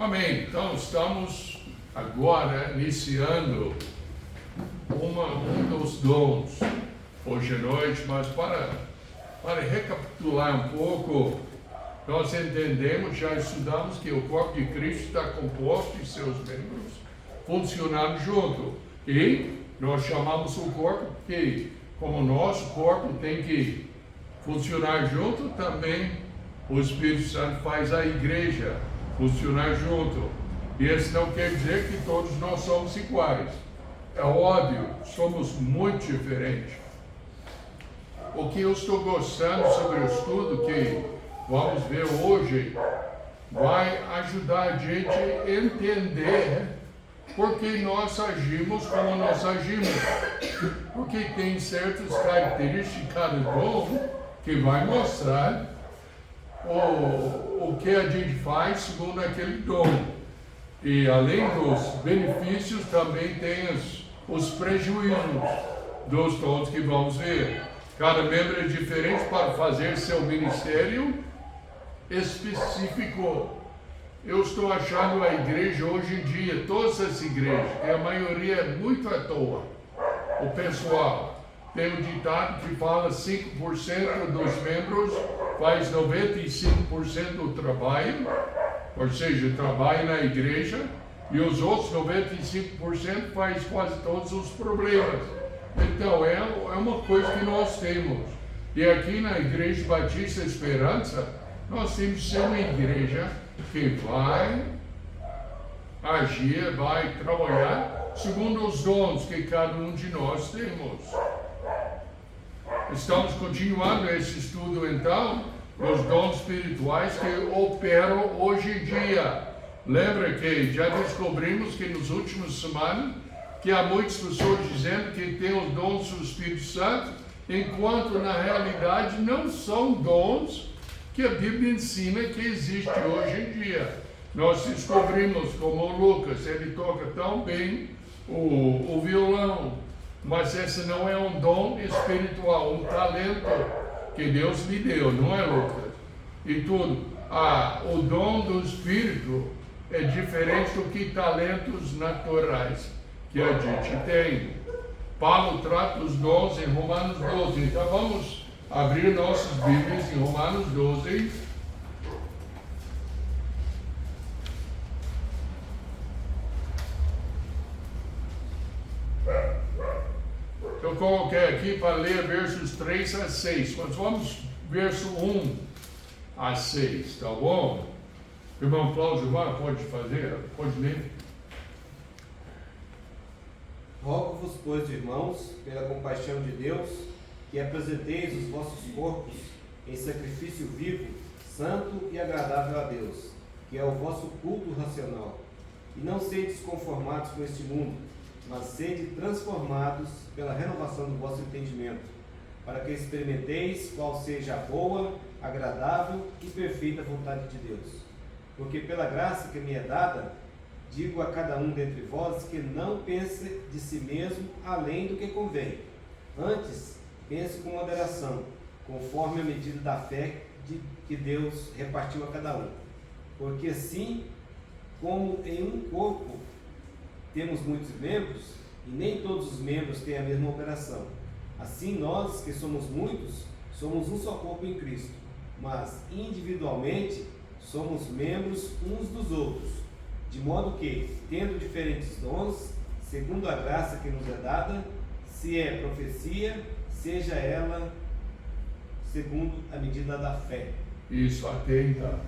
Amém. Então, estamos agora iniciando um dos dons hoje à noite, mas para recapitular um pouco, nós entendemos, já estudamos que o corpo de Cristo está composto de seus membros funcionando junto. E nós chamamos o corpo que, como o nosso corpo tem que funcionar junto, também o Espírito Santo faz a igreja funcionar junto. E isso não quer dizer que todos nós somos iguais. É óbvio, somos muito diferentes. O que eu estou gostando sobre o estudo que vamos ver hoje vai ajudar a gente a entender por que nós agimos como nós agimos. Porque tem certas características de cada dom que vai mostrar o que a gente faz segundo aquele dom. E além dos benefícios, também tem os prejuízos dos dons que vamos ver. Cada membro é diferente para fazer seu ministério específico. Eu estou achando a igreja hoje em dia, todas as igrejas, que a maioria é muito à toa. O pessoal tem um ditado que fala 5% dos membros faz 95% do trabalho, ou seja, trabalha na igreja, e os outros 95% faz quase todos os problemas. Então, é uma coisa que nós temos. E aqui na Igreja Batista Esperança, nós temos que ser uma igreja que vai agir, vai trabalhar segundo os dons que cada um de nós temos. Estamos continuando esse estudo, então, dos dons espirituais que operam hoje em dia. Lembra que já descobrimos que nos últimos semanas que há muitas pessoas dizendo que tem os dons do Espírito Santo, enquanto na realidade não são dons que a Bíblia ensina que existe hoje em dia. Nós descobrimos como o Lucas, ele toca tão bem o violão, mas esse não é um dom espiritual, um talento que Deus lhe deu, não é, Lucas? E tudo. O dom do Espírito é diferente do que talentos naturais que a gente tem. Paulo trata os dons em Romanos 12. Então vamos abrir nossas Bíblias em Romanos 12. Eu coloquei aqui para ler versos 3 a 6. Mas vamos verso 1 a 6, tá bom? Irmão Cláudio, pode fazer? Pode ler? Rogo-vos, pois, irmãos, pela compaixão de Deus, que apresenteis os vossos corpos em sacrifício vivo, santo e agradável a Deus, que é o vosso culto racional. E não sedes conformados com este mundo, mas sede transformados pela renovação do vosso entendimento, para que experimenteis qual seja a boa, agradável e perfeita vontade de Deus. Porque pela graça que me é dada, digo a cada um dentre vós que não pense de si mesmo além do que convém. Antes, pense com moderação, conforme a medida da fé que Deus repartiu a cada um. Porque assim como em um corpo temos muitos membros, e nem todos os membros têm a mesma operação, assim nós, que somos muitos, somos um só corpo em Cristo, mas individualmente somos membros uns dos outros. De modo que, tendo diferentes dons, segundo a graça que nos é dada, se é profecia, seja ela segundo a medida da fé. Isso, atenta.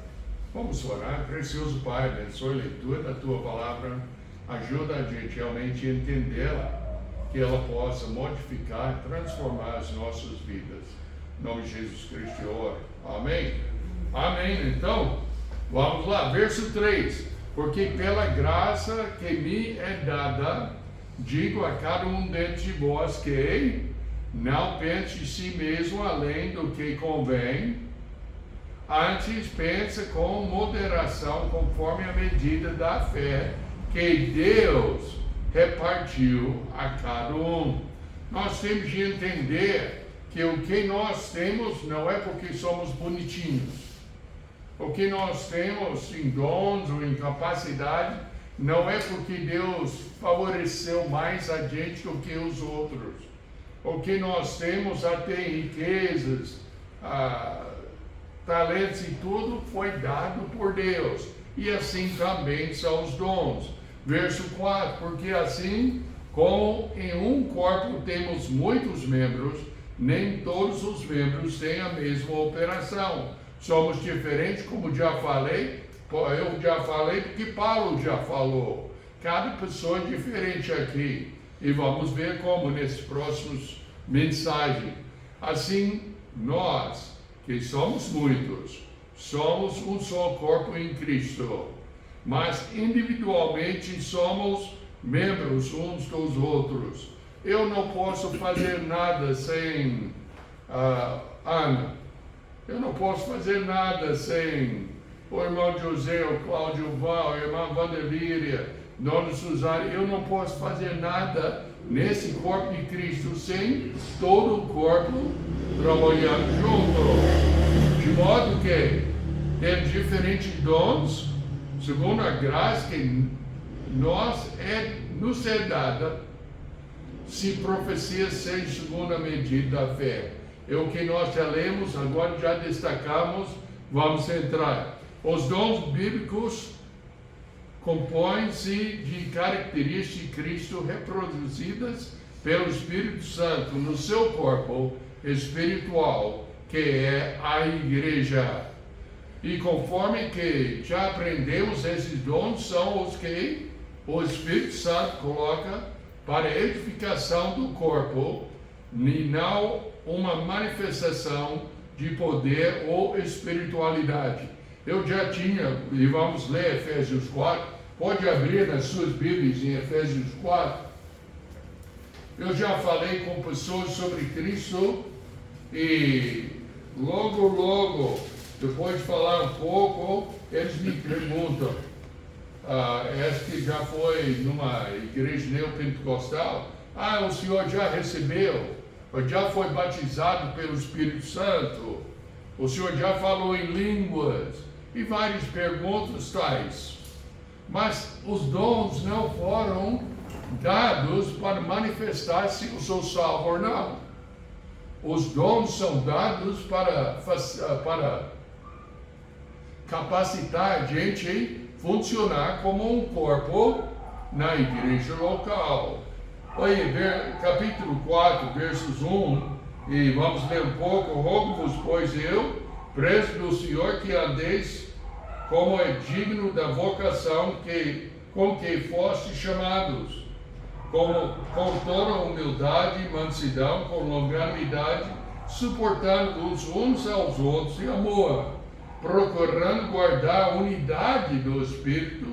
Vamos orar. Precioso Pai, abençoe a leitura da Tua Palavra. Ajuda a gente realmente a entendê-la, que ela possa modificar, transformar as nossas vidas. Em nome de Jesus Cristo, eu oro. Amém? Amém. Então, vamos lá. Verso 3. Porque pela graça que me é dada, digo a cada um dentre vós que não pense de si mesmo além do que convém, antes pense com moderação, conforme a medida da fé que Deus repartiu a cada um. Nós temos de entender que o que nós temos não é porque somos bonitinhos, O que nós temos em dons ou em capacidade não é porque Deus favoreceu mais a gente do que os outros. O que nós temos até riquezas, talentos e tudo foi dado por Deus. E assim também são os dons. Verso 4, porque assim como em um corpo temos muitos membros, nem todos os membros têm a mesma operação. Somos diferentes, como já falei, eu já falei porque Paulo já falou. Cada pessoa é diferente aqui. E vamos ver como nesses próximos mensagens. Assim, nós, que somos muitos, somos um só corpo em Cristo. Mas individualmente somos membros uns dos outros. Eu não posso fazer nada sem Ana. Eu não posso fazer nada sem o irmão José, o Cláudio Val, a irmã Vandelíria, Dona Suzana. Eu não posso fazer nada nesse corpo de Cristo sem todo o corpo trabalhando junto. De modo que temos diferentes dons, segundo a graça que nos é dada, se profecia sem segunda medida da fé. É o que nós já lemos, agora já destacamos, vamos entrar. Os dons bíblicos compõem-se de características de Cristo reproduzidas pelo Espírito Santo no seu corpo espiritual, que é a igreja. E conforme que já aprendemos, esses dons são os que o Espírito Santo coloca para a edificação do corpo, e não uma manifestação de poder ou espiritualidade. Eu já tinha, e vamos ler Efésios 4, pode abrir nas suas Bíblias em Efésios 4. Eu já falei com pessoas sobre Cristo e logo, depois de falar um pouco, eles me perguntam, essa que já foi numa igreja neopentecostal, o senhor já recebeu, ou já foi batizado pelo Espírito Santo, o senhor já falou em línguas, e várias perguntas tais. Mas os dons não foram dados para manifestar se eu sou salvo ou não. Os dons são dados para capacitar a gente a funcionar como um corpo na igreja local. Olha, capítulo 4, versos 1, e vamos ler um pouco. Rogo-vos, pois eu, preso do Senhor, que andeis como é digno da vocação com que foste chamados, com toda humildade e mansidão, com longanimidade, suportando-os uns aos outros em amor, procurando guardar a unidade do Espírito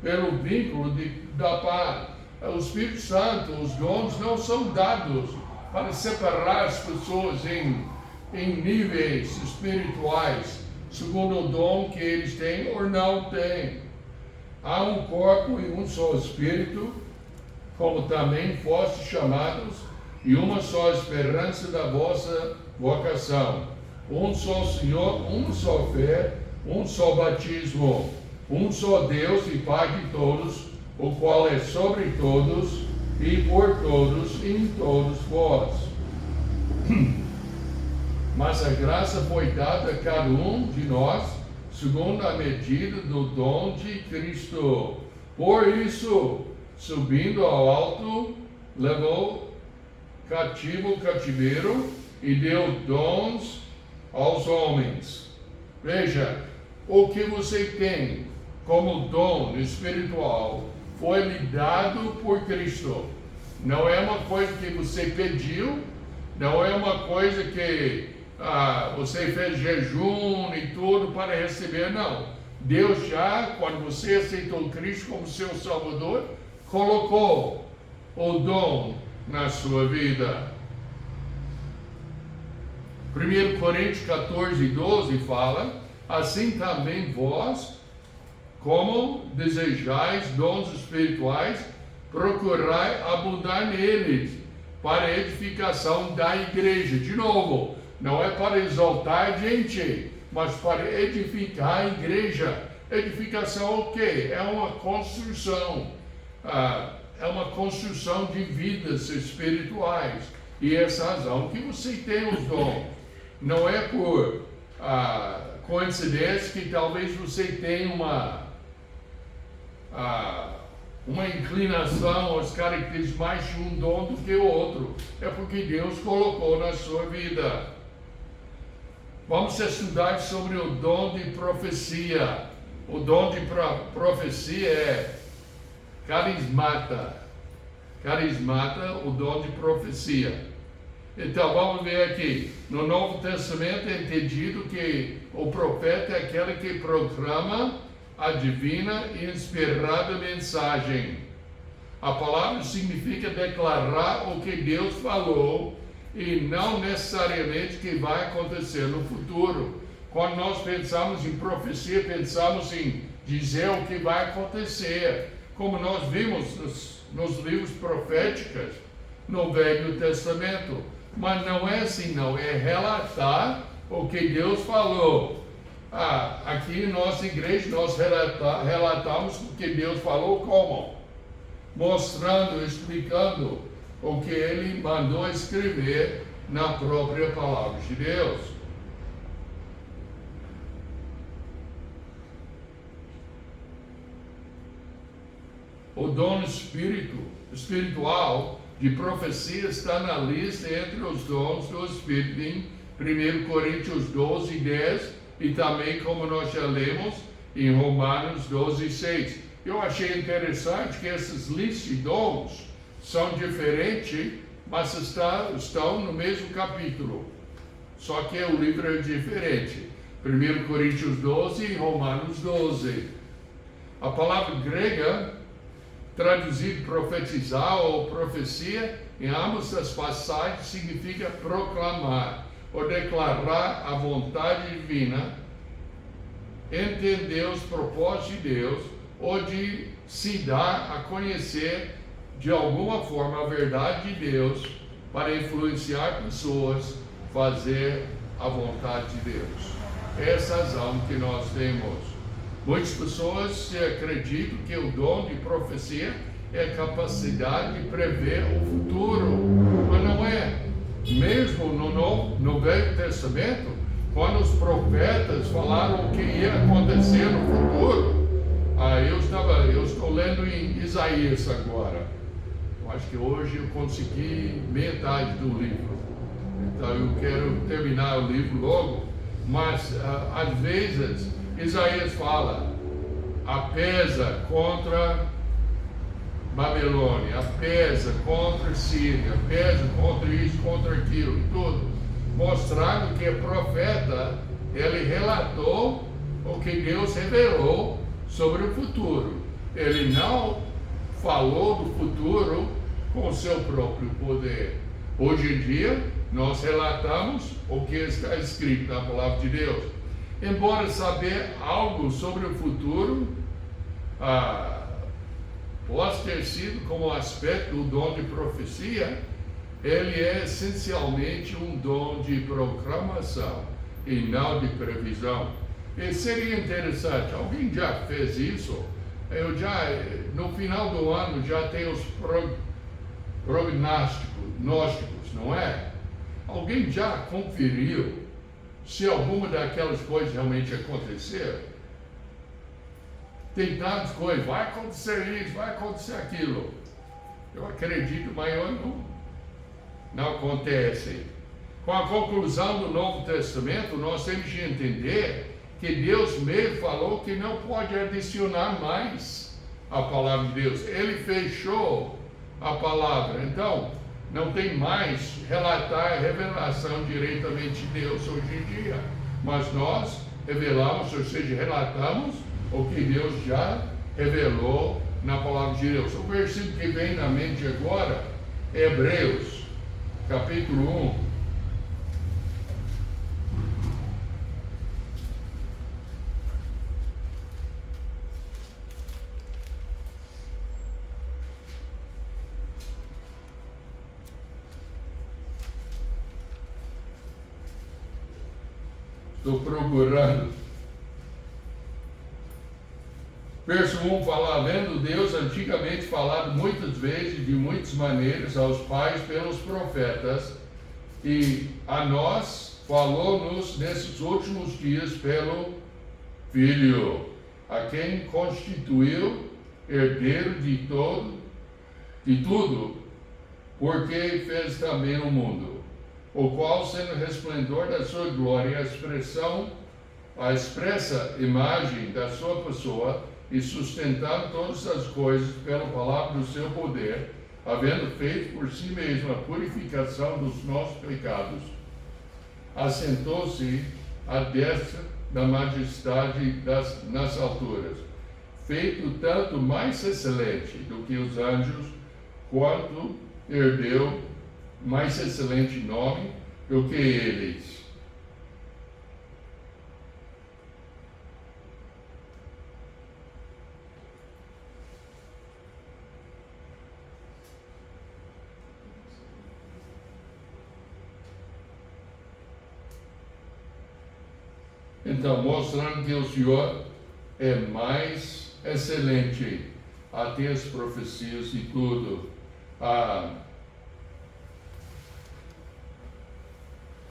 pelo vínculo da paz. O Espírito Santo, os dons não são dados para separar as pessoas em níveis espirituais, segundo o dom que eles têm ou não têm. Há um corpo e um só Espírito, como também fostes chamados, e uma só esperança da vossa vocação. Um só Senhor, uma só fé, um só batismo, um só Deus e Pai de todos, o qual é sobre todos e por todos e em todos vós. Mas a graça foi dada a cada um de nós, segundo a medida do dom de Cristo. Por isso, subindo ao alto, levou cativo o cativeiro e deu dons aos homens. Veja, o que você tem como dom espiritual foi lhe dado por Cristo. Não é uma coisa que você pediu, não é uma coisa que você fez jejum e tudo para receber, não. Deus já, quando você aceitou Cristo como seu Salvador, colocou o dom na sua vida. 1 Coríntios 14, 12 fala, assim também vós, como desejais dons espirituais, procurai abundar neles, para a edificação da igreja. De novo, não é para exaltar a gente, mas para edificar a igreja. Edificação o quê? É uma construção. É uma construção de vidas espirituais. E essa razão que você tem os dons. Não é por coincidência que talvez você tenha uma inclinação aos caracteres mais de um dom do que o outro. É porque Deus colocou na sua vida. Vamos estudar sobre o dom de profecia. O dom de profecia é carismata. Carismata, o dom de profecia. Então, vamos ver aqui. No Novo Testamento é entendido que o profeta é aquele que proclama a divina e inspirada mensagem. A palavra significa declarar o que Deus falou e não necessariamente o que vai acontecer no futuro. Quando nós pensamos em profecia, pensamos em dizer o que vai acontecer, como nós vimos nos livros proféticos no Velho Testamento. Mas não é assim, não. É relatar o que Deus falou. Aqui em nossa igreja nós relatamos o que Deus falou como? Mostrando, explicando o que Ele mandou escrever na própria palavra de Deus. O dom espiritual de profecia está na lista entre os dons do Espírito em 1 Coríntios 12, 10 e também, como nós já lemos, em Romanos 12, 6. Eu achei interessante que essas listas de dons são diferentes, mas estão no mesmo capítulo. Só que o livro é diferente. 1 Coríntios 12 e Romanos 12. A palavra grega traduzido profetizar ou profecia, em ambas as passagens significa proclamar ou declarar a vontade divina, entender os propósitos de Deus ou de se dar a conhecer de alguma forma a verdade de Deus para influenciar pessoas, fazer a vontade de Deus. Essa é a razão que nós temos. Muitas pessoas acreditam que o dom de profecia é a capacidade de prever o futuro, mas não é. Mesmo no Velho Testamento, quando os profetas falaram o que ia acontecer no futuro, eu estou lendo em Isaías agora. Eu acho que hoje eu consegui metade do livro, então eu quero terminar o livro logo, mas às vezes Isaías fala, apesa contra Babilônia, apesa contra Síria, apesa contra isso, contra aquilo, tudo. Mostrando que o profeta, ele relatou o que Deus revelou sobre o futuro. Ele não falou do futuro com o seu próprio poder. Hoje em dia, nós relatamos o que está escrito na palavra de Deus. Embora saber algo sobre o futuro possa ter sido como aspecto do dom de profecia, ele é essencialmente um dom de proclamação e não de previsão. E seria interessante, alguém já fez isso? No final do ano já tem os prognósticos, não é? Alguém já conferiu se alguma daquelas coisas realmente aconteceram? Tem tantas coisas, vai acontecer isso, vai acontecer aquilo. Eu acredito, mas não acontece. Com a conclusão do Novo Testamento, nós temos de entender que Deus mesmo falou que não pode adicionar mais a palavra de Deus. Ele fechou a palavra. Então, não tem mais relatar a revelação diretamente de Deus hoje em dia. Mas nós revelamos, ou seja, relatamos o que Deus já revelou na palavra de Deus. O versículo que vem na mente agora é Hebreus, capítulo 1. Estou procurando. Verso 1 fala, havendo Deus antigamente falado muitas vezes, de muitas maneiras, aos pais pelos profetas, e a nós falou-nos nesses últimos dias pelo Filho, a quem constituiu herdeiro de tudo, porque fez também o mundo, o qual, sendo resplendor da sua glória, a expressa imagem da sua pessoa, e sustentando todas as coisas pela palavra do seu poder, havendo feito por si mesmo a purificação dos nossos pecados, assentou-se à destra da majestade nas alturas, feito tanto mais excelente do que os anjos, quanto herdeu mais excelente nome do que eles. Então, mostrando que o Senhor é mais excelente, até as profecias e tudo.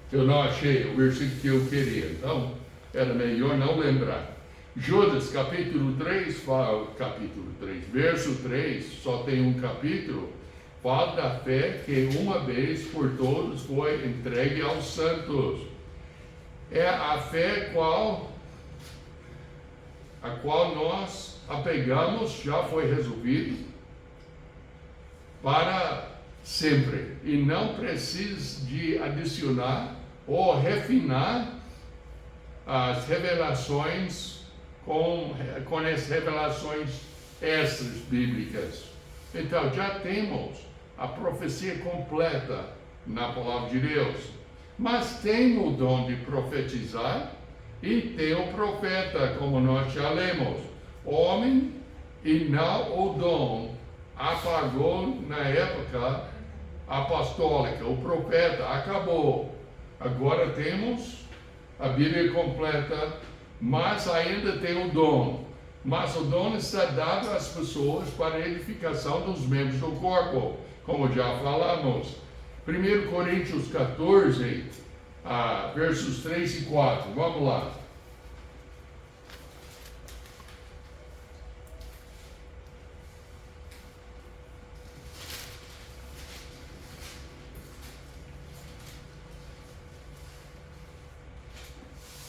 Eu não achei o versículo que eu queria, então era melhor não lembrar. Judas, capítulo 3, verso 3, só tem um capítulo, fala da fé que uma vez por todos foi entregue aos santos. É a fé a qual nós apegamos, já foi resolvido para sempre, e não precisa de adicionar ou refinar as revelações com as revelações extras bíblicas. Então já temos a profecia completa na palavra de Deus. Mas tem o dom de profetizar e tem o profeta, como nós já lemos. Homem e não o dom apagou na época apostólica. O profeta acabou. Agora temos a Bíblia completa, mas ainda tem o dom. Mas o dom está dado às pessoas para a edificação dos membros do corpo, como já falamos. 1 Coríntios 14, versos 3 e 4. Vamos lá.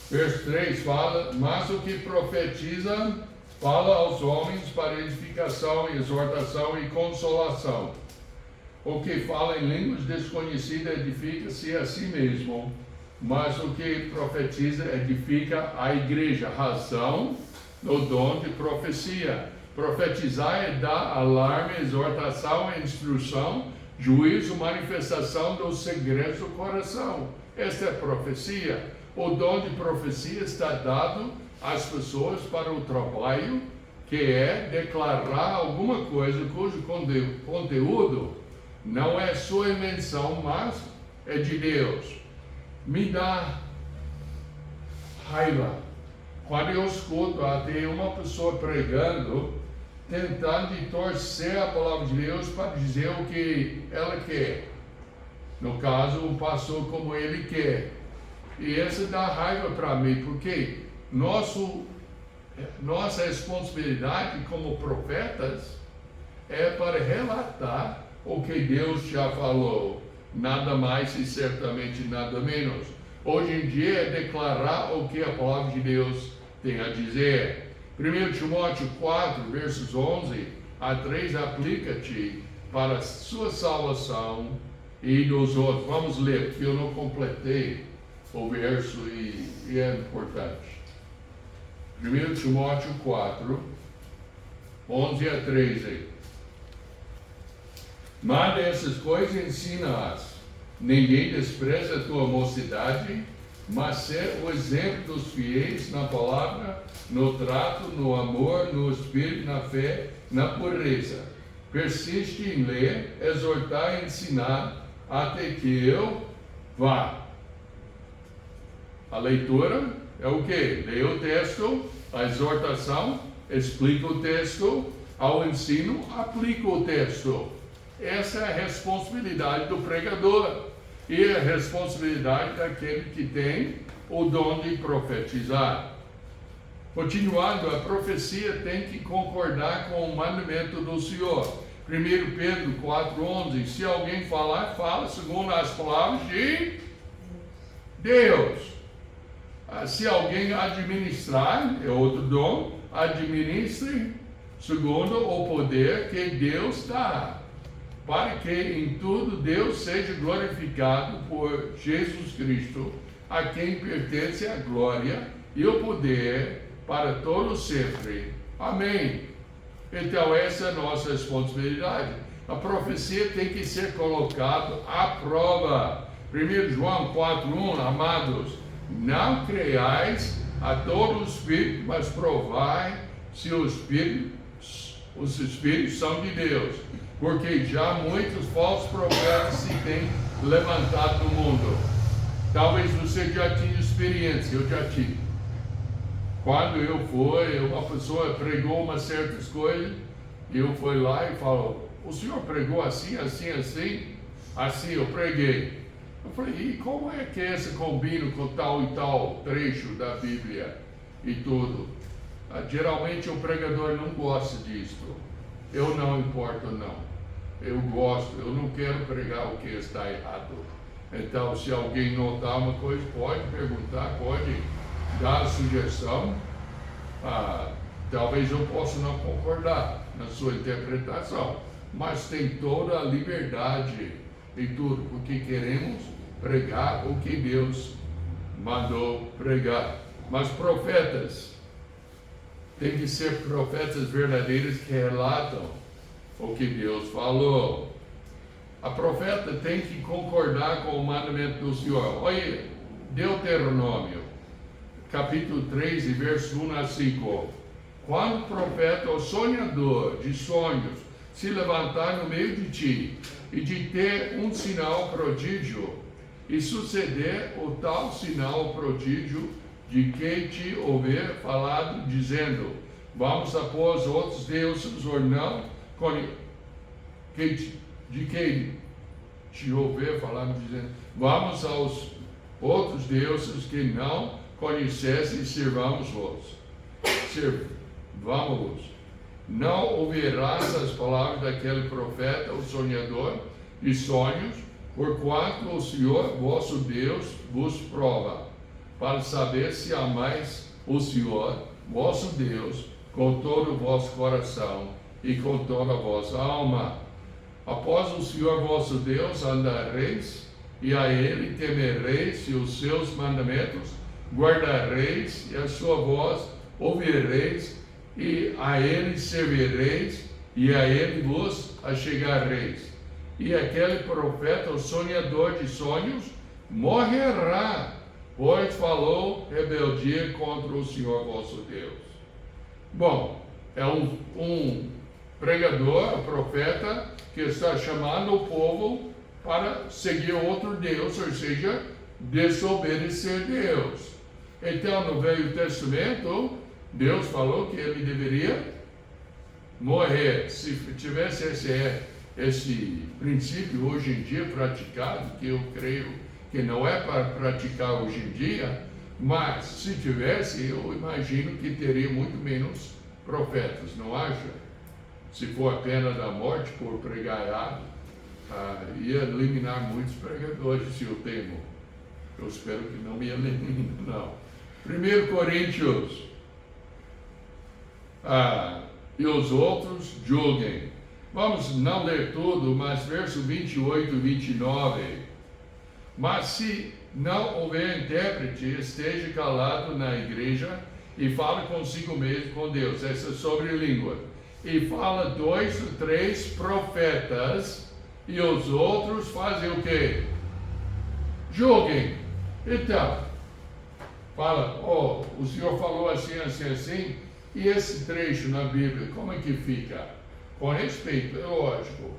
Verso 3 fala, mas o que profetiza fala aos homens para edificação, exortação e consolação. O que fala em línguas desconhecidas edifica-se a si mesmo, mas o que profetiza edifica a igreja. Razão no dom de profecia. Profetizar é dar alarme, exortação, instrução, juízo, manifestação dos segredos do coração. Esta é a profecia. O dom de profecia está dado às pessoas para o trabalho, que é declarar alguma coisa cujo conteúdo não é sua invenção, mas é de Deus. Me dá raiva quando eu escuto até uma pessoa pregando, tentando torcer a palavra de Deus para dizer o que ela quer. No caso, o pastor como ele quer. E isso dá raiva para mim, porque nossa responsabilidade como profetas é para relatar o que Deus já falou, nada mais e certamente nada menos. Hoje em dia é declarar o que a palavra de Deus tem a dizer. 1 Timóteo 4, versos 11 a 3, aplica-te para a sua salvação e dos outros. Vamos ler, porque eu não completei o verso e é importante. 1 Timóteo 4, 11 a 13. Mas essas coisas ensina-as. Ninguém despreza a tua mocidade, mas ser o exemplo dos fiéis na palavra, no trato, no amor, no espírito, na fé, na pureza. Persiste em ler, exortar e ensinar, até que eu vá. A leitura é o quê? Lê o texto, a exortação, explica o texto, ao ensino, aplica o texto. Essa é a responsabilidade do pregador e a responsabilidade daquele que tem o dom de profetizar. Continuando, a profecia tem que concordar com o mandamento do Senhor. 1 Pedro 4,11, se alguém falar, fala segundo as palavras de Deus. Se alguém administrar, é outro dom, administre segundo o poder que Deus dá, para que em tudo Deus seja glorificado por Jesus Cristo, a quem pertence a glória e o poder para todos sempre. Amém. Então essa é a nossa responsabilidade. A profecia tem que ser colocada à prova. 1 João 4,1, amados, não creiais a todo o Espírito, mas provai se os Espíritos são de Deus, porque já muitos falsos profetas se têm levantado no mundo. Talvez você já tinha experiência, eu já tive. Quando eu fui, uma pessoa pregou umas certas coisas, eu fui lá e falou, o senhor pregou assim, assim, assim? Assim eu preguei. Eu falei, e como é que esse combina com tal e tal trecho da Bíblia e tudo? Geralmente o pregador não gosta disso. Eu não importo não. Eu gosto, eu não quero pregar o que está errado. Então, se alguém notar uma coisa, pode perguntar, pode dar a sugestão. Talvez eu possa não concordar na sua interpretação, mas tem toda a liberdade e tudo, porque queremos pregar o que Deus mandou pregar. Mas profetas, tem que ser profetas verdadeiros que relatam o que Deus falou. A profeta tem que concordar com o mandamento do Senhor. Olha, Deuteronômio, capítulo 3, verso 1 a 5. Quando o profeta ou sonhador de sonhos se levantar no meio de ti, e de ter um sinal prodígio, e suceder o tal sinal prodígio de que te houver falado, dizendo, vamos após outros deuses, ou não, de que te houver falado, dizendo, vamos aos outros deuses que não conhecesse e servamos-los. Servamos-los. Não ouvirás as palavras daquele profeta, o sonhador de sonhos, porquanto o Senhor, vosso Deus, vos prova, para saber se amais o Senhor, vosso Deus, com todo o vosso coração e com toda a vossa alma. Após o Senhor vosso Deus andareis, e a Ele temereis, e os seus mandamentos guardareis, e a sua voz ouvireis, e a Ele servireis, e a Ele vos achegareis. E aquele profeta, o sonhador de sonhos, morrerá, pois falou rebeldia contra o Senhor vosso Deus. Bom, é um pregador, um profeta, que está chamando o povo para seguir outro Deus, ou seja, desobedecer Deus. Então, no Velho Testamento, Deus falou que ele deveria morrer. Se tivesse esse princípio hoje em dia praticado, que eu creio que não é para praticar hoje em dia, mas se tivesse, eu imagino que teria muito menos profetas, não acha? Se for a pena da morte por pregar errado, ia eliminar muitos pregadores, eu temo. Eu espero que não me elimine, não. 1 Coríntios, e os outros julguem. Vamos não ler tudo, mas verso 28 e 29. Mas se não houver intérprete, esteja calado na igreja e fale consigo mesmo com Deus. Essa é sobre língua. E fala 2 ou 3 profetas, e os outros fazem o quê? Julguem. Então, fala, o Senhor falou assim, assim, assim, e esse trecho na Bíblia, como é que fica? Com respeito, é lógico.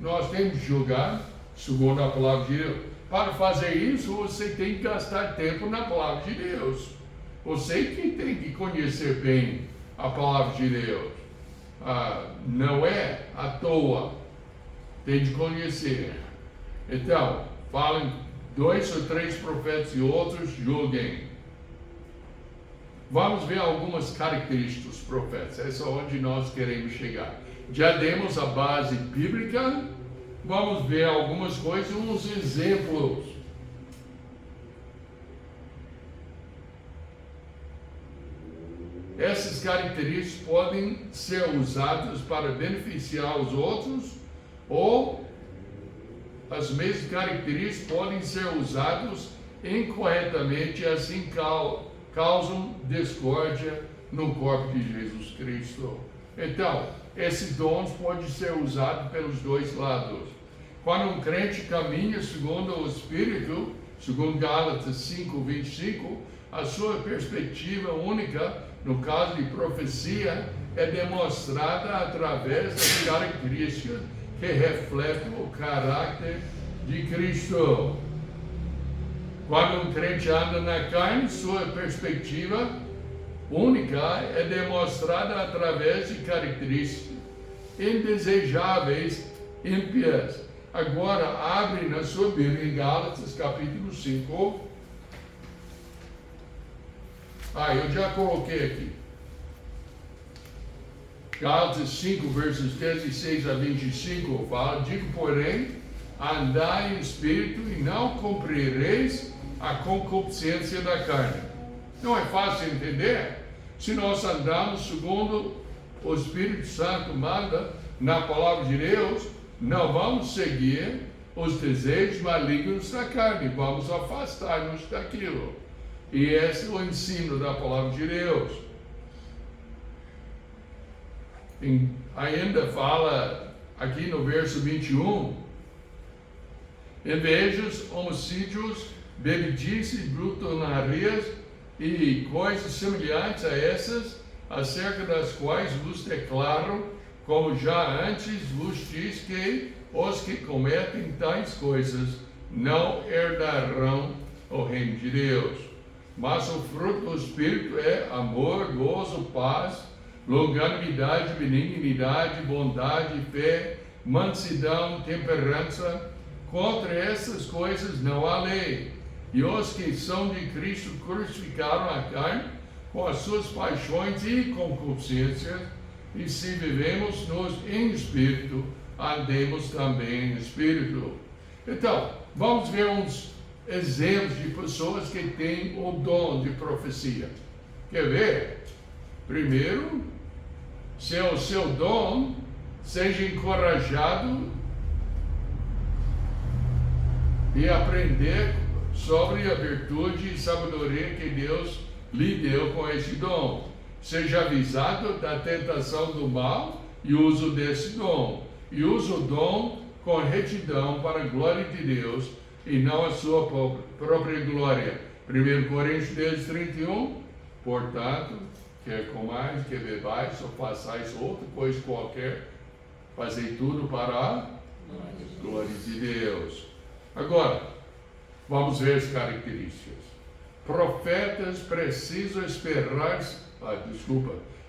Nós temos que julgar segundo a palavra de Deus. Para fazer isso, você tem que gastar tempo na palavra de Deus. Você que tem que conhecer bem a palavra de Deus. Não é à toa. Tem de conhecer. Então, falem 2 ou 3 profetas e outros julguem. Vamos ver algumas características dos profetas. Essa é onde nós queremos chegar. Já demos a base bíblica. Vamos ver algumas coisas, uns exemplos. Essas características podem ser usadas para beneficiar os outros, ou as mesmas características podem ser usadas incorretamente e assim causam discórdia no corpo de Jesus Cristo. Então, esses dons podem ser usados pelos dois lados. Quando um crente caminha segundo o Espírito, segundo Gálatas 5:25, a sua perspectiva única, no caso de profecia, é demonstrada através das características que refletem o caráter de Cristo. Quando um crente anda na carne, sua perspectiva única é demonstrada através de características indesejáveis, ímpias. Agora, abre na sua Bíblia em Gálatas capítulo 5. Eu já coloquei aqui. Gálatas 5, versos 16 a 25, fala: digo, porém, andai em espírito e não cumprireis a concupiscência da carne. Não é fácil entender? Se nós andamos segundo o Espírito Santo manda na palavra de Deus, não vamos seguir os desejos malignos da carne, vamos afastar-nos daquilo. E esse é o ensino da palavra de Deus. Ainda fala aqui no verso 21, invejas, homicídios, bebedices, glutonarias e coisas semelhantes a essas, acerca das quais vos declaro, como já antes vos disse, que os que cometem tais coisas não herdarão o reino de Deus. Mas o fruto do Espírito é amor, gozo, paz, longanimidade, benignidade, bondade, fé, mansidão, temperança. Contra essas coisas não há lei. E os que são de Cristo crucificaram a carne com as suas paixões e concupiscências. E se vivemos em espírito, andemos também em espírito. Então, vamos ver uns exemplos de pessoas que têm o dom de profecia. Quer ver? Primeiro, se o seu dom seja encorajado e aprender sobre a virtude e sabedoria que Deus lhe deu com esse dom. Seja avisado da tentação do mal e uso desse dom. E use o dom com retidão para a glória de Deus e não a sua própria glória. 1 Coríntios 10:31. Portanto, quer comais, quer bebais, ou façais outra coisa qualquer, fazei tudo para a glória de Deus. Agora, vamos ver as características. Profetas precisam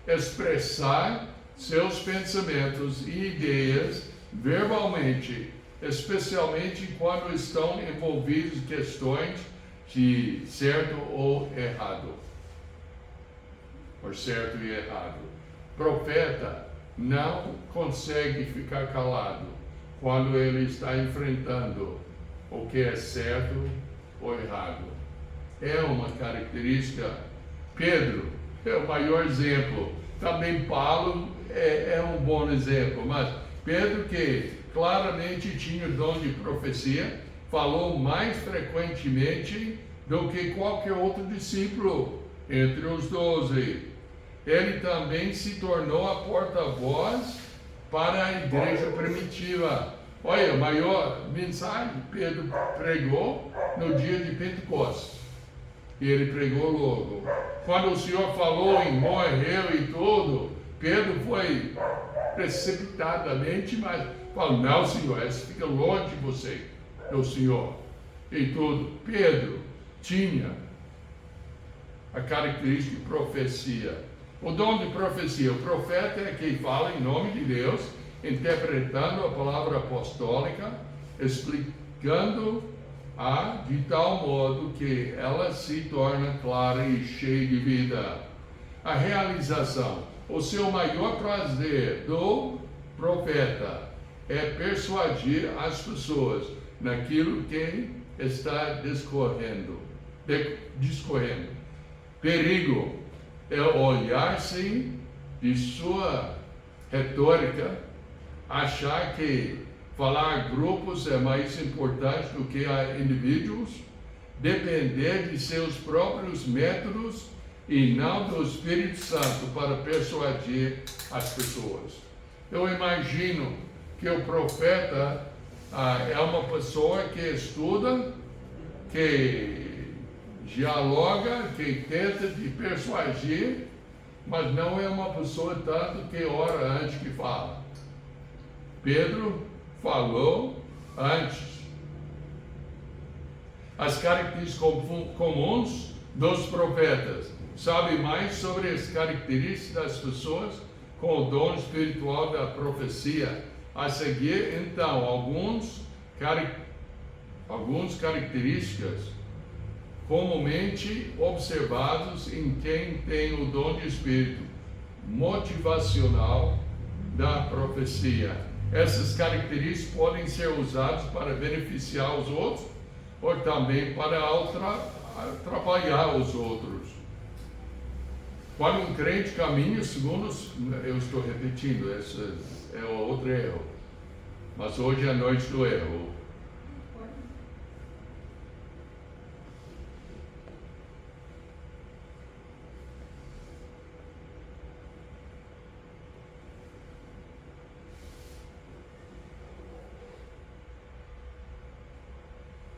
expressar seus pensamentos e ideias verbalmente, especialmente quando estão envolvidos em questões de certo ou errado. Por certo e errado. Profeta não consegue ficar calado quando ele está enfrentando o que é certo ou errado. É uma característica. Pedro é o maior exemplo. Também Paulo é um bom exemplo, mas Pedro, que claramente tinha o dom de profecia, falou mais frequentemente do que qualquer outro discípulo entre os 12. Ele também se tornou a porta-voz para a igreja primitiva. Olha, a maior mensagem Pedro pregou no dia de Pentecostes. E ele pregou logo. Quando o Senhor falou em morreu e tudo, Pedro foi precipitadamente, mas falou: não, Senhor, isso fica longe de você, do Senhor. E tudo. Pedro tinha a característica de profecia. O dom de profecia, o profeta é quem fala em nome de Deus, interpretando a palavra apostólica, explicando-a de tal modo que ela se torna clara e cheia de vida. A realização, o seu maior prazer do profeta é persuadir as pessoas naquilo que está discorrendo. Perigo é olhar-se de sua retórica, achar que falar a grupos é mais importante do que a indivíduos, depender de seus próprios métodos e não do Espírito Santo para persuadir as pessoas. Eu imagino que o profeta é uma pessoa que estuda, que dialoga, que tenta de persuadir, mas não é uma pessoa tanto que ora antes que fala. Pedro falou antes. As características comuns dos profetas. Sabe mais sobre as características das pessoas com o dom espiritual da profecia. A seguir, então, algumas características comumente observados em quem tem o dom de espírito motivacional da profecia. Essas características podem ser usadas para beneficiar os outros ou também para atrapalhar os outros. Quando um crente caminha segundo, eu estou repetindo, esse é outro erro, mas hoje é a noite do erro.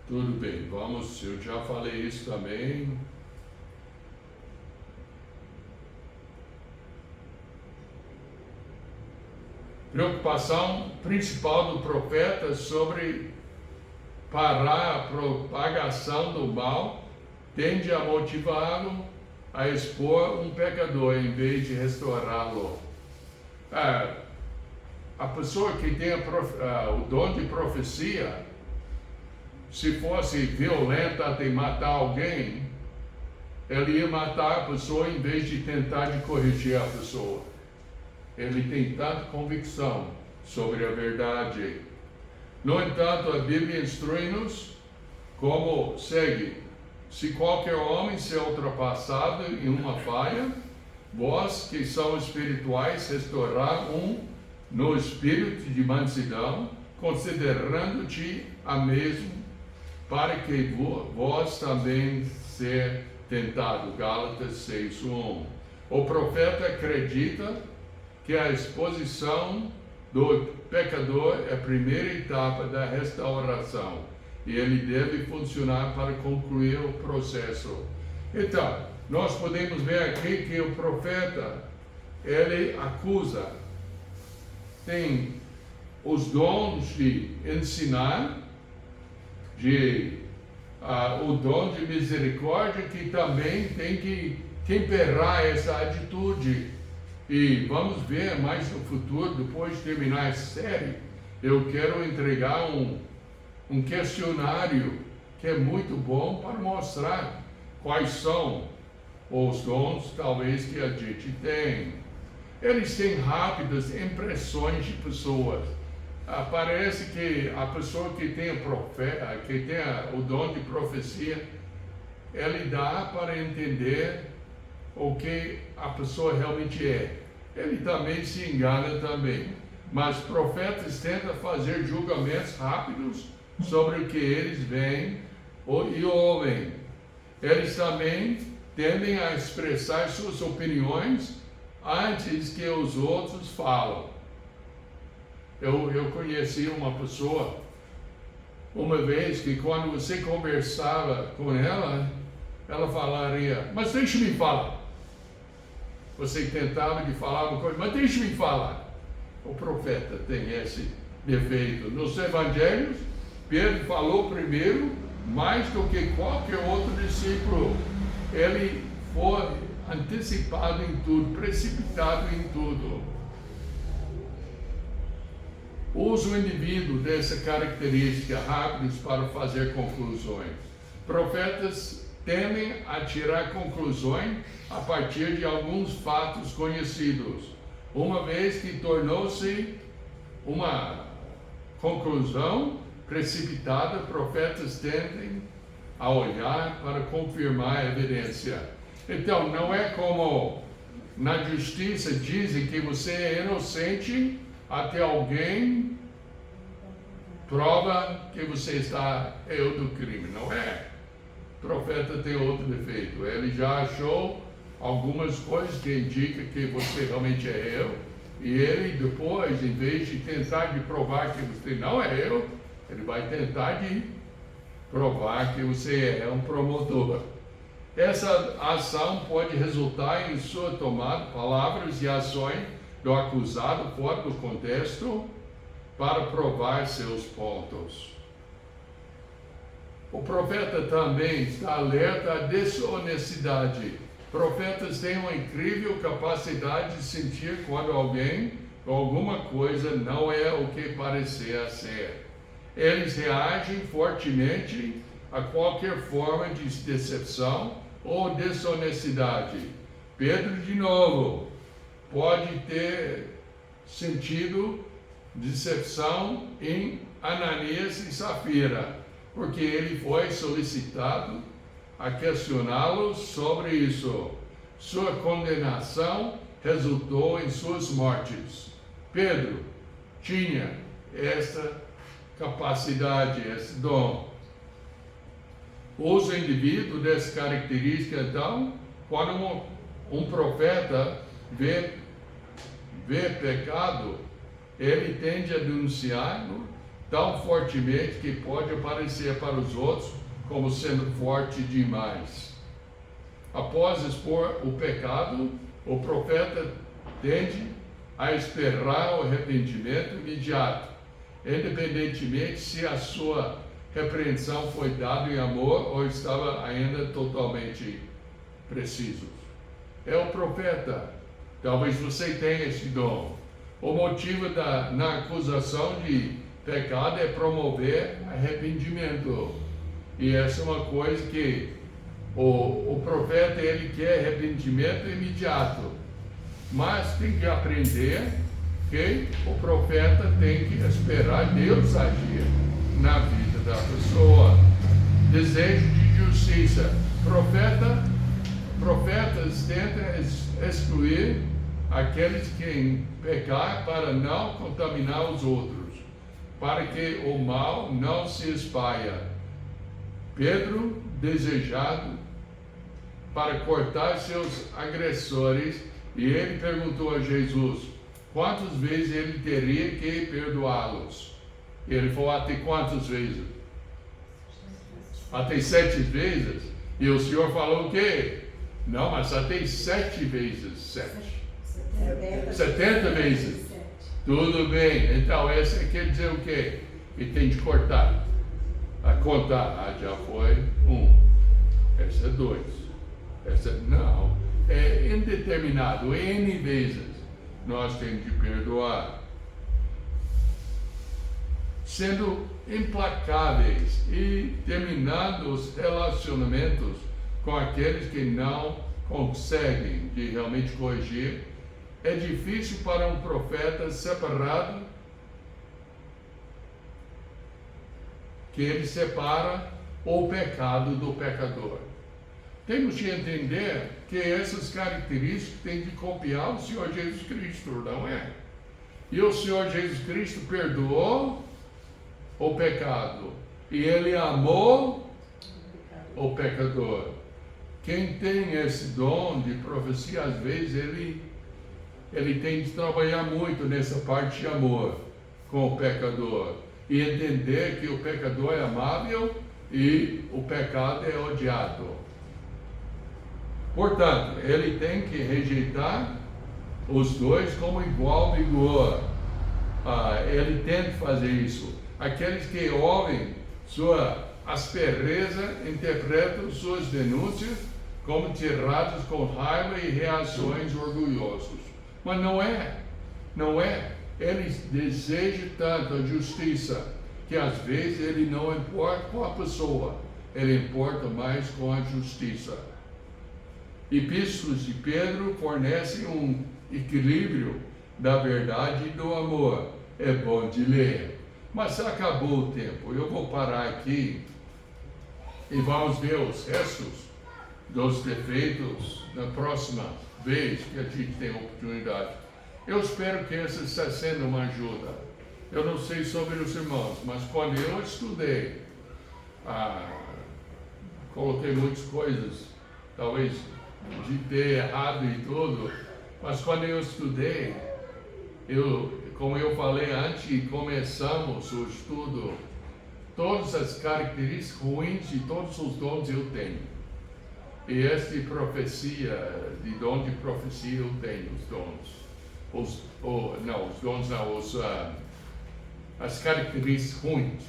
Tudo bem, vamos, eu já falei isso também. Preocupação principal do profeta sobre parar a propagação do mal tende a motivá-lo a expor um pecador em vez de restaurá-lo. A pessoa que tem o dom de profecia, se fosse violenta até matar alguém, ele ia matar a pessoa em vez de tentar de corrigir a pessoa. Ele tem tanta convicção sobre a verdade. No entanto, a Bíblia instrui-nos como segue: se qualquer homem ser ultrapassado em uma falha, vós que são espirituais, restaurar no espírito de mansidão, considerando-te a mesmo, para que vós também ser tentado. Gálatas 6:1. O profeta acredita que a exposição do pecador é a primeira etapa da restauração e ele deve funcionar para concluir o processo. Então, nós podemos ver aqui que o profeta, ele acusa, tem os dons de ensinar, o dom de misericórdia, que também tem que temperar essa atitude. E vamos ver mais no futuro, depois de terminar essa série, eu quero entregar um questionário que é muito bom para mostrar quais são os dons, talvez, que a gente tem. Eles têm rápidas impressões de pessoas. Parece que a pessoa que tem o dom de profecia, ele dá para entender o que a pessoa realmente é. Ele também se engana também. Mas profetas tentam fazer julgamentos rápidos sobre o que eles veem e ouvem. Eles também tendem a expressar suas opiniões antes que os outros falam. Eu conheci uma pessoa uma vez que quando você conversava com ela, ela falaria: mas deixa-me falar. Você tentava de falar uma coisa, mas deixa-me falar. O profeta tem esse defeito. Nos evangelhos, Pedro falou primeiro, mais do que qualquer outro discípulo. Ele foi antecipado em tudo, precipitado em tudo. Usa o indivíduo dessa característica rápidos para fazer conclusões. Profetas temem a tirar conclusões a partir de alguns fatos conhecidos, uma vez que tornou-se uma conclusão precipitada. Profetas tendem a olhar para confirmar a evidência. Então, não é como na justiça dizem que você é inocente até alguém prova que você está réu do crime. Não é. O profeta tem outro defeito. Ele já achou algumas coisas que indicam que você realmente é réu, e ele depois, em vez de tentar de provar que você não é réu, ele vai tentar de provar que você é um promotor. Essa ação pode resultar em sua tomada palavras e ações do acusado fora do contexto para provar seus pontos. O profeta também está alerta à desonestidade. Profetas têm uma incrível capacidade de sentir quando alguém ou alguma coisa não é o que parecia ser. Eles reagem fortemente a qualquer forma de decepção ou desonestidade. Pedro, de novo, pode ter sentido decepção em Ananias e Safira, porque ele foi solicitado a questioná-lo sobre isso. Sua condenação resultou em suas mortes. Pedro tinha esta capacidade, esse dom. Usa o indivíduo dessa característica, então, quando um profeta vê pecado, ele tende a denunciá-lo tão fortemente que pode aparecer para os outros como sendo forte demais. Após expor o pecado, o profeta tende a esperar o arrependimento imediato, independentemente se a sua repreensão foi dada em amor ou estava ainda totalmente preciso. É o profeta. Talvez você tenha esse dom. O motivo na acusação de pecado é promover arrependimento. E essa é uma coisa que o profeta, ele quer arrependimento imediato. Mas tem que aprender que o profeta tem que esperar Deus agir na vida da pessoa. Desejo de justiça. Profetas tentam excluir aqueles que pecar para não contaminar os outros, para que o mal não se espalhe. Pedro, desejado para cortar seus agressores, e ele perguntou a Jesus quantas vezes ele teria que perdoá-los. Ele falou: até quantas vezes? Até 7 vezes? E o Senhor falou o quê? Não, mas até 7 vezes 7. 70 vezes. Tudo bem. Então, essa quer dizer o quê? E tem de cortar. A contar. Já foi 1. Essa é 2. Essa não. É indeterminado. N vezes nós temos de perdoar. Sendo implacáveis e terminando os relacionamentos com aqueles que não conseguem de realmente corrigir. É difícil para um profeta separado, que ele separa o pecado do pecador. Temos de entender que essas características têm de copiar o Senhor Jesus Cristo, não é? E o Senhor Jesus Cristo perdoou o pecado, e ele amou o pecador. Quem tem esse dom de profecia, às vezes ele tem de trabalhar muito nessa parte de amor com o pecador e entender que o pecador é amável e o pecado é odiado. Portanto, ele tem que rejeitar os dois como igual vigor. Ele tenta fazer isso. Aqueles que ouvem sua aspereza interpretam suas denúncias como tirados com raiva e reações orgulhosos. Mas não é. Ele deseja tanto a justiça que às vezes ele não importa com a pessoa, ele importa mais com a justiça. Epístolas de Pedro fornecem um equilíbrio da verdade e do amor. É bom de ler. Mas acabou o tempo. Eu vou parar aqui e vamos ver os restos dos defeitos na próxima vez que a gente tem oportunidade. Eu espero que essa está sendo uma ajuda. Eu não sei sobre os irmãos, mas quando eu estudei, coloquei muitas coisas, talvez digitei errado e tudo, mas quando eu estudei, como eu falei antes que começamos o estudo, todas as características ruins de todos os dons eu tenho. E esta profecia, de dom de profecia eu tenho, os dons. As características ruins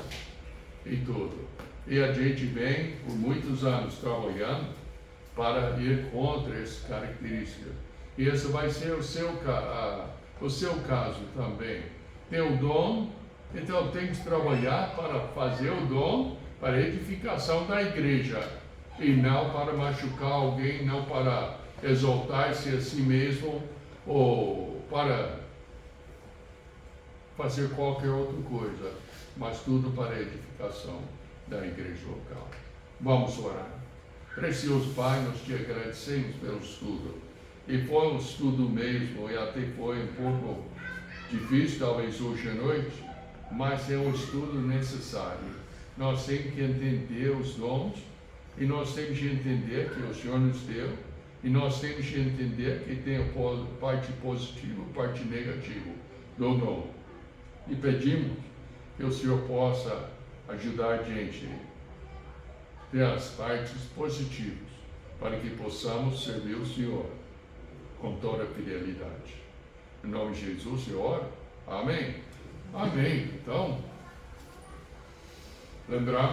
e tudo. E a gente vem por muitos anos trabalhando para ir contra essas características. E esse vai ser o seu caso também. Tem o dom, então tem que trabalhar para fazer o dom para a edificação da igreja. E não para machucar alguém, não para exaltar-se a si mesmo, ou para fazer qualquer outra coisa, mas tudo para a edificação da igreja local. Vamos orar. Precioso Pai, nós te agradecemos pelo estudo. E foi um estudo mesmo, e até foi um pouco difícil, talvez hoje à noite, mas é um estudo necessário. Nós temos que entender os dons, e nós temos que entender que o Senhor nos deu, e nós temos que entender que tem a parte positiva e parte negativa do dom. E pedimos que o Senhor possa ajudar a gente a ter as partes positivas, para que possamos servir o Senhor com toda a fidelidade. Em nome de Jesus eu oro. Amém. Amém. Então, lembrar